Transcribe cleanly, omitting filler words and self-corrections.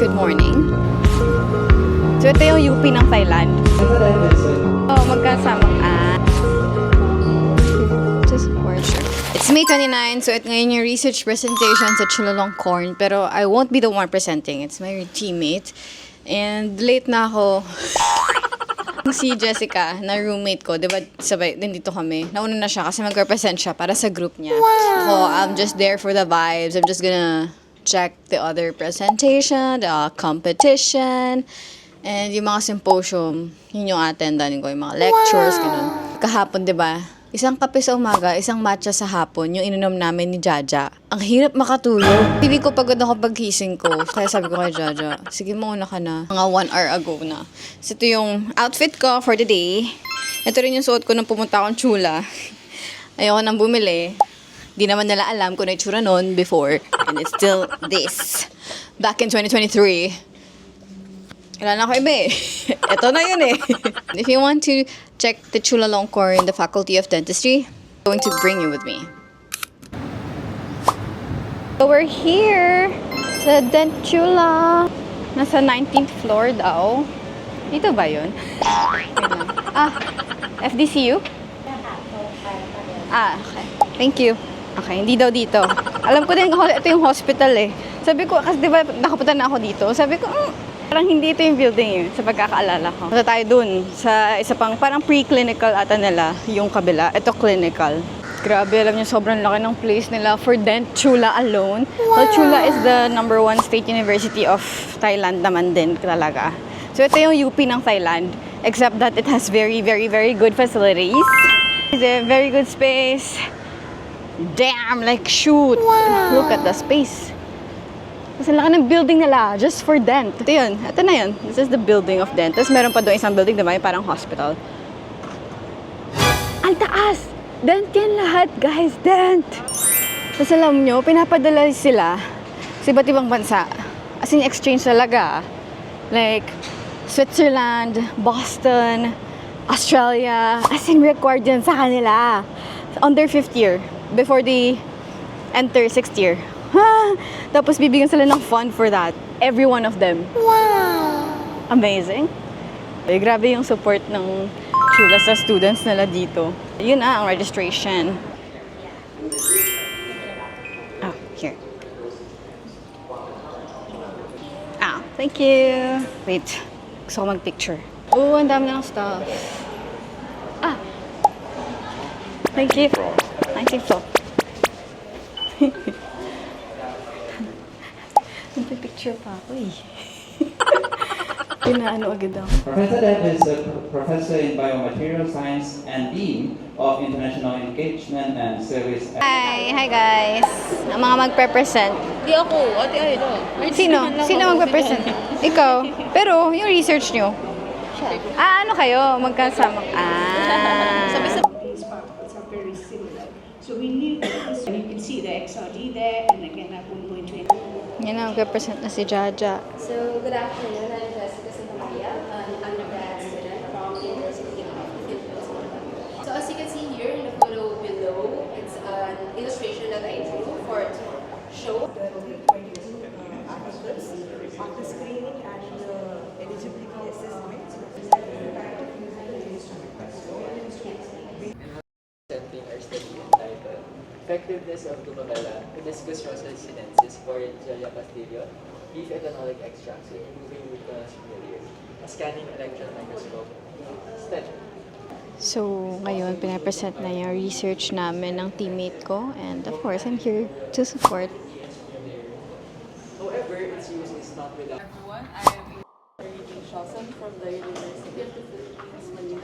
Good morning. So, ito yung UP ng Thailand. Magkasamang just worship. It's May 29, so ito ngayon yung research presentation sa Chulalongkorn. Pero I won't be the one presenting. It's my teammate. And late na ako. Si Jessica, na roommate ko, diba sabay, din dito kami. Nauna na siya kasi mag-represent siya para sa group niya. Wow. So, I'm just there for the vibes. I'm just gonna check the other presentation, the competition, and yung mga symposium. Yun yung attendan ko, yung mga lectures, ganun. Kahapon, diba? Isang kape sa umaga, isang matcha sa hapon, yung ininom namin ni Jaja. Ang hirap makatulog. Hindi ko pagod ako pagkising ko. Kaya sabi ko kay Jaja, sige muna ka na. Mga 1 hour ago na. So ito yung outfit ko for the day. Ito rin yung suot ko nung pumunta akong Chula. Ayoko nang bumili. Di naman nila alam kung na-itsura noon before. And it's still this. Back in 2023. Wala na ako iba eh. Ito na yun eh. If you want to check the Chulalongkorn in the Faculty of Dentistry, I'm going to bring you with me. So we're here sa Dent Chula. Nasa 19th floor daw. Dito ba yun? FDCU? Okay. Thank you. Okay, hindi daw dito. Alam ko din, ito yung hospital eh. Sabi ko, kasi diba nakapunta na ako dito. Sabi ko, parang hindi ito yung building yun, sa pagkakaalala ko. Punta tayo dun, sa isa pang parang pre-clinical ata nila, yung kabila. Ito clinical. Grabe, alam niyo, sobrang laki ng place nila for Dent Chula alone. Wow. Well, Chula is the #1 state university of Thailand naman din talaga. So ito yung UP ng Thailand, except that it has very, very, very good facilities. It's a very good space. Damn, like shoot. Wow. Look at the space. Kasi laki ng building nila, just for Dent. Ito yun. Ito na yun. This is the building of Dent. Tapos meron pa doon isang building, diba? Parang hospital. Ang taas! Dent yan lahat, guys. Dent! Tapos alam nyo, pinapadala sila sa iba't ibang bansa. As in, exchange talaga. Like, Switzerland, Boston, Australia. As in, required yan sa kanila. On their 5th year. Before they enter 6th year. Tapos bibigyan sila ng fund for that. Every one of them. Wow! Amazing. Grabe yung support ng Chula sa students nila dito. Yun ang registration. Here. Thank you. Wait. Gusto ko mag-picture. Ang dami ng stuff. Thank you. Thank you. Nagpipicture pa ako eh. Pinaano agad ako. Professor Dent is a professor in biomaterial science and dean of international engagement and service. Hi guys. Ang mga magpe-present. Di ako, ate Ayla. Sino magpe-present? Ikaw. Pero yung research nyo. Ano kayo? Magkasama. These particles are very similar. So we need this. And you can see the XRD there, and again, I won't go into it. Yan ang magpe-present na si Jaja. So, good afternoon. I'm Jessica Santamaria, an undergrad student from the University of the Philippines. So, as you can see here in the photo below, it's an illustration that I drew for to show. There will be 22 articles after screening and eligibility assessments. Presenting our study entitled Effectiveness of Gumagala to discuss Rosa sinensis for Jaya Castillo, beef ethanolic extracts in removing root canals from the ear, a scanning electron microscope study. So, ngayon, pinapresent na yung research namin ng teammate ko. And of course, I'm here to support. However, its use is not without. Everyone, I am Regine Shelson from the University of the Philippines, Manila.